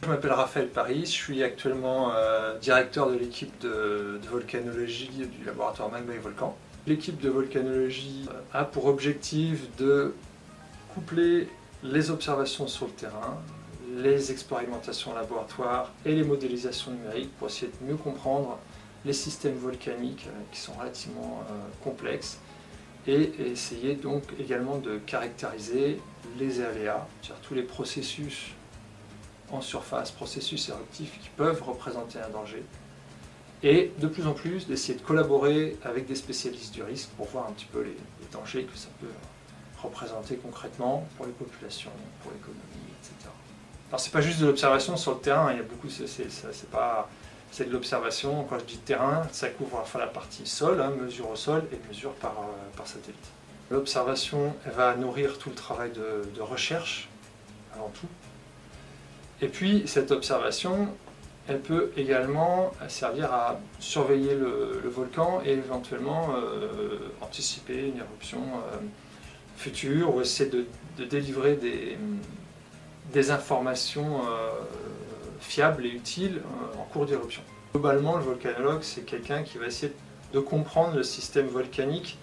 Je m'appelle Raphaël Paris, je suis actuellement directeur de l'équipe de volcanologie du laboratoire Magma et Volcan. L'équipe de volcanologie a pour objectif de coupler les observations sur le terrain, les expérimentations en laboratoire et les modélisations numériques pour essayer de mieux comprendre les systèmes volcaniques qui sont relativement complexes et essayer donc également de caractériser les aléas, c'est-à-dire tous les processus en surface, processus éruptifs qui peuvent représenter un danger, et de plus en plus d'essayer de collaborer avec des spécialistes du risque pour voir un petit peu les dangers que ça peut représenter concrètement pour les populations, pour l'économie, etc. Alors c'est pas juste de l'observation sur le terrain, il y a beaucoup, c'est de l'observation, quand je dis terrain, ça couvre à la fois la partie sol, mesure au sol, et mesure par satellite. L'observation va nourrir tout le travail de recherche, avant tout. Et puis cette observation, elle peut également servir à surveiller le volcan et éventuellement anticiper une éruption future ou essayer de délivrer des informations fiables et utiles en cours d'éruption. Globalement, le volcanologue, c'est quelqu'un qui va essayer de comprendre le système volcanique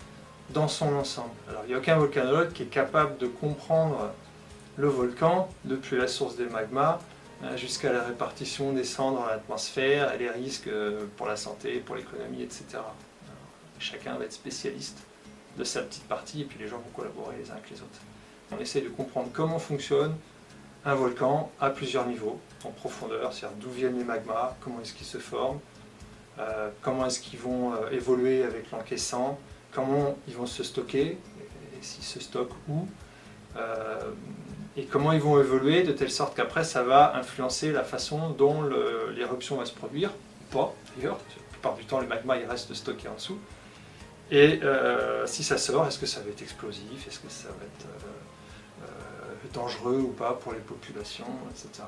dans son ensemble. Alors, il n'y a aucun volcanologue qui est capable de comprendre le volcan depuis la source des magmas jusqu'à la répartition des cendres dans l'atmosphère et les risques pour la santé, pour l'économie, etc. Alors, chacun va être spécialiste de sa petite partie et puis les gens vont collaborer les uns avec les autres. On essaie de comprendre comment fonctionne un volcan à plusieurs niveaux, en profondeur, c'est-à-dire d'où viennent les magmas, comment est-ce qu'ils se forment, comment est-ce qu'ils vont évoluer avec l'encaissant, comment ils vont se stocker, et s'ils se stockent où, et comment ils vont évoluer de telle sorte qu'après ça va influencer la façon dont l'éruption va se produire, ou pas d'ailleurs, la plupart du temps les magmas ils restent stockés en dessous, et si ça sort, est-ce que ça va être explosif, est-ce que ça va être dangereux ou pas pour les populations, etc.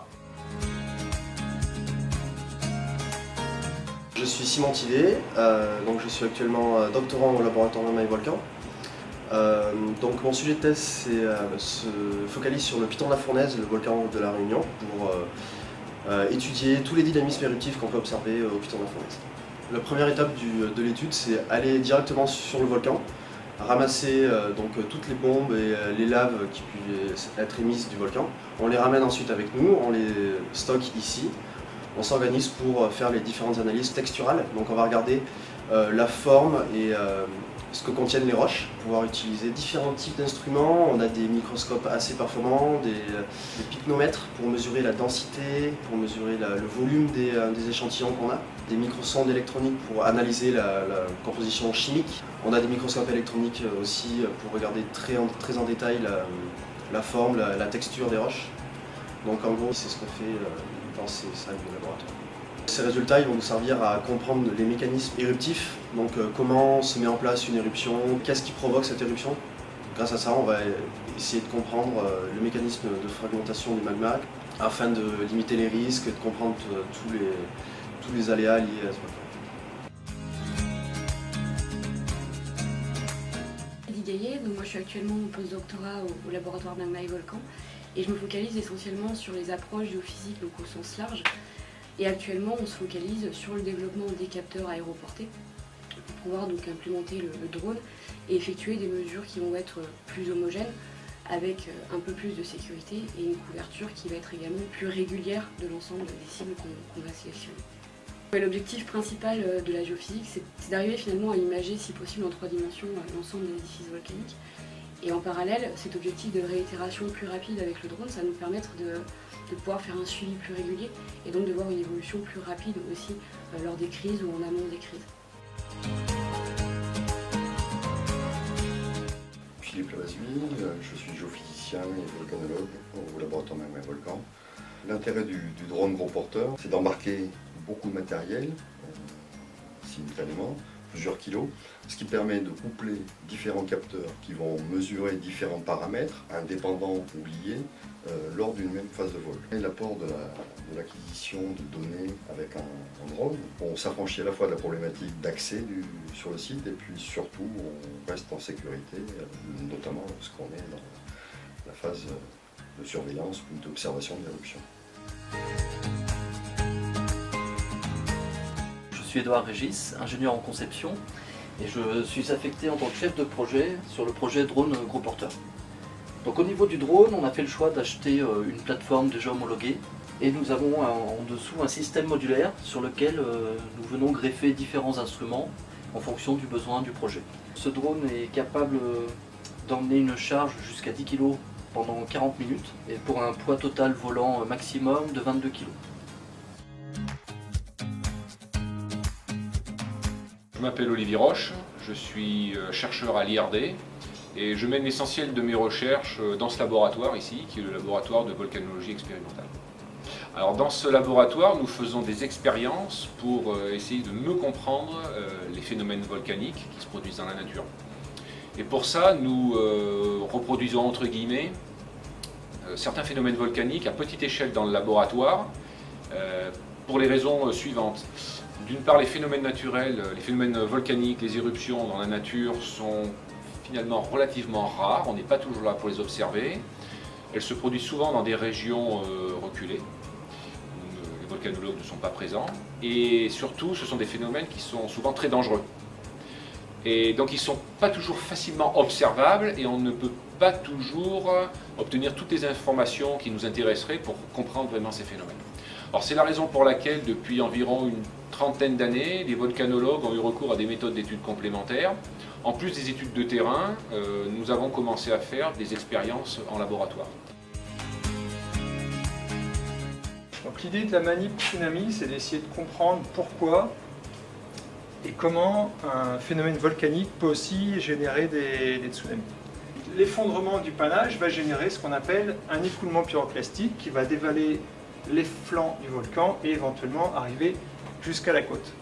Je suis Simon Tillet, donc je suis actuellement doctorant au laboratoire Magma et Volcan. Donc mon sujet de thèse se focalise sur le Piton de la Fournaise, le volcan de la Réunion, pour étudier tous les dynamismes éruptifs qu'on peut observer au Piton de la Fournaise. La première étape de l'étude, c'est aller directement sur le volcan, ramasser donc toutes les bombes et les laves qui puissent être émises du volcan. On les ramène ensuite avec nous, on les stocke ici. On s'organise pour faire les différentes analyses texturales. Donc on va regarder la forme et ce que contiennent les roches, pouvoir utiliser différents types d'instruments. On a des microscopes assez performants, des pycnomètres pour mesurer la densité, pour mesurer le volume des échantillons qu'on a, des microsondes électroniques pour analyser la composition chimique. On a des microscopes électroniques aussi pour regarder très en détail la forme, la texture des roches. Donc en gros, c'est ce qu'on fait dans ces salles de laboratoire. Ces résultats ils vont nous servir à comprendre les mécanismes éruptifs, donc comment se met en place une éruption, qu'est-ce qui provoque cette éruption. Grâce à ça, on va essayer de comprendre le mécanisme de fragmentation du magma afin de limiter les risques et de comprendre tous les aléas liés à ce volcan. Donc moi je suis actuellement en postdoctorat au laboratoire Magma et Volcan et je me focalise essentiellement sur les approches géophysiques donc au sens large. Et actuellement, on se focalise sur le développement des capteurs aéroportés pour pouvoir donc implémenter le drone et effectuer des mesures qui vont être plus homogènes avec un peu plus de sécurité et une couverture qui va être également plus régulière de l'ensemble des cibles qu'on va sélectionner. L'objectif principal de la géophysique, c'est d'arriver finalement à imager, si possible en 3 dimensions, l'ensemble des édifices volcaniques. Et en parallèle, cet objectif de réitération plus rapide avec le drone, ça va nous permettre de pouvoir faire un suivi plus régulier et donc de voir une évolution plus rapide aussi lors des crises ou en amont des crises. Philippe Lavasville, je suis géophysicien et volcanologue au laboratoire Magma et Volcan. L'intérêt du drone gros porteur, c'est d'embarquer beaucoup de matériel simultanément, plusieurs kilos, ce qui permet de coupler différents capteurs qui vont mesurer différents paramètres, indépendants ou liés, lors d'une même phase de vol. L'apport de l'acquisition de données avec un drone, on s'affranchit à la fois de la problématique d'accès sur le site et puis surtout on reste en sécurité, notamment lorsqu'on est dans la phase de surveillance ou d'observation de l'éruption. Je suis Édouard Régis, ingénieur en conception, et je suis affecté en tant que chef de projet sur le projet drone gros porteur. Donc au niveau du drone, on a fait le choix d'acheter une plateforme déjà homologuée, et nous avons en dessous un système modulaire sur lequel nous venons greffer différents instruments en fonction du besoin du projet. Ce drone est capable d'emmener une charge jusqu'à 10 kg pendant 40 minutes, et pour un poids total volant maximum de 22 kg. Je m'appelle Olivier Roche, je suis chercheur à l'IRD et je mène l'essentiel de mes recherches dans ce laboratoire ici, qui est le laboratoire de volcanologie expérimentale. Alors dans ce laboratoire, nous faisons des expériences pour essayer de mieux comprendre les phénomènes volcaniques qui se produisent dans la nature. Et pour ça, nous reproduisons entre guillemets certains phénomènes volcaniques à petite échelle dans le laboratoire pour les raisons suivantes. D'une part, les phénomènes naturels, les phénomènes volcaniques, les éruptions dans la nature sont finalement relativement rares, on n'est pas toujours là pour les observer. Elles se produisent souvent dans des régions reculées, où les volcanologues ne sont pas présents. Et surtout, ce sont des phénomènes qui sont souvent très dangereux. Et donc ils ne sont pas toujours facilement observables et on ne peut pas toujours obtenir toutes les informations qui nous intéresseraient pour comprendre vraiment ces phénomènes. Alors c'est la raison pour laquelle depuis environ une trentaine d'années, les volcanologues ont eu recours à des méthodes d'études complémentaires. En plus des études de terrain, nous avons commencé à faire des expériences en laboratoire. Donc l'idée de la manip Tsunami, c'est d'essayer de comprendre pourquoi et comment un phénomène volcanique peut aussi générer des tsunamis. L'effondrement du panache va générer ce qu'on appelle un écoulement pyroclastique qui va dévaler les flancs du volcan et éventuellement arriver jusqu'à la côte.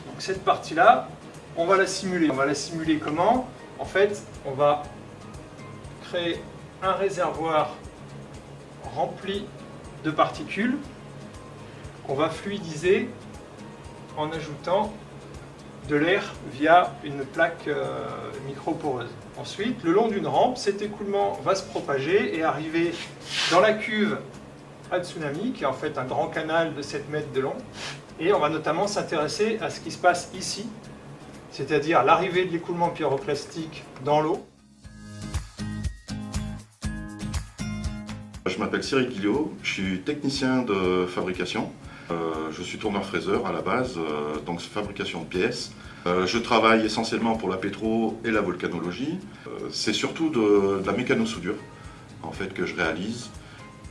Donc cette partie-là, on va la simuler. On va la simuler comment? En fait, on va créer un réservoir rempli de particules qu'on va fluidiser en ajoutant de l'air via une plaque microporeuse. Ensuite, le long d'une rampe, cet écoulement va se propager et arriver dans la cuve à tsunami, qui est en fait un grand canal de 7 mètres de long. Et on va notamment s'intéresser à ce qui se passe ici, c'est-à-dire l'arrivée de l'écoulement pyroclastique dans l'eau. Je m'appelle Cyril Guillot, je suis technicien de fabrication. Je suis tourneur-fraiseur à la base, donc fabrication de pièces. Je travaille essentiellement pour la pétro et la volcanologie. C'est surtout de la mécano-soudure en fait, que je réalise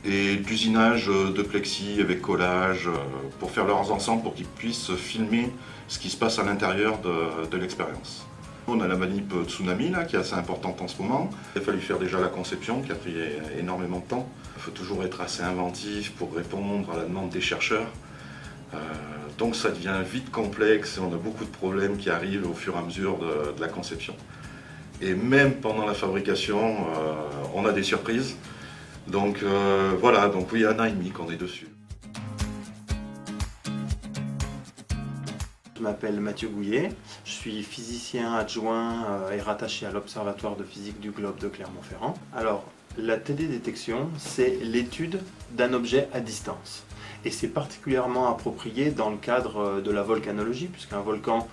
et d'usinage de plexi avec collage pour faire leurs ensembles pour qu'ils puissent filmer ce qui se passe à l'intérieur de l'expérience. On a la manip Tsunami là, qui est assez importante en ce moment. Il a fallu faire déjà la conception qui a pris énormément de temps. Il faut toujours être assez inventif pour répondre à la demande des chercheurs. Donc ça devient vite complexe et on a beaucoup de problèmes qui arrivent au fur et à mesure de la conception. Et même pendant la fabrication, on a des surprises. Donc voilà, donc oui, 1 an et demi qu'on est dessus. Je m'appelle Mathieu Gouillet, je suis physicien adjoint et rattaché à l'Observatoire de physique du globe de Clermont-Ferrand. Alors, la télédétection, c'est l'étude d'un objet à distance. Et c'est particulièrement approprié dans le cadre de la volcanologie, puisqu'un volcan,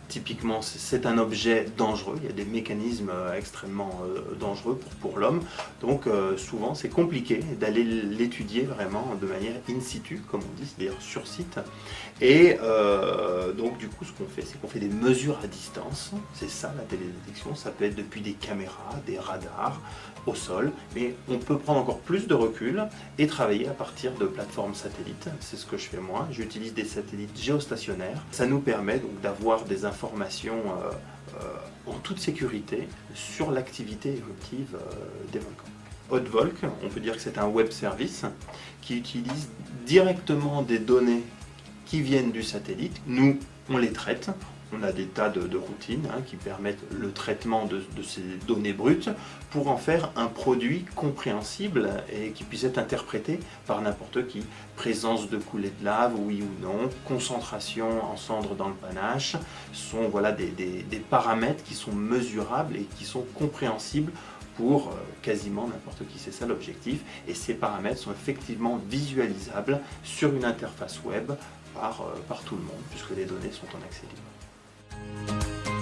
typiquement, c'est un objet dangereux. Il y a des mécanismes extrêmement dangereux pour l'homme. Donc souvent, c'est compliqué d'aller l'étudier vraiment de manière in situ, comme on dit, c'est-à-dire sur site. Et donc du coup, ce qu'on fait, c'est qu'on fait des mesures à distance. C'est ça la télédétection. Ça peut être depuis des caméras, des radars, au sol, mais on peut prendre encore plus de recul et travailler à partir de plateformes satellites. C'est ce que je fais moi. J'utilise des satellites géostationnaires. Ça nous permet donc d'avoir des informations en toute sécurité sur l'activité éruptive des volcans. Haute-Volc, on peut dire que c'est un web service qui utilise directement des données qui viennent du satellite. Nous, on les traite. On a des tas de routines qui permettent le traitement de ces données brutes pour en faire un produit compréhensible et qui puisse être interprété par n'importe qui. Présence de coulées de lave, oui ou non, concentration en cendres dans le panache, sont voilà, des paramètres qui sont mesurables et qui sont compréhensibles pour quasiment n'importe qui. C'est ça l'objectif. Et ces paramètres sont effectivement visualisables sur une interface web par tout le monde, puisque les données sont en accès libre.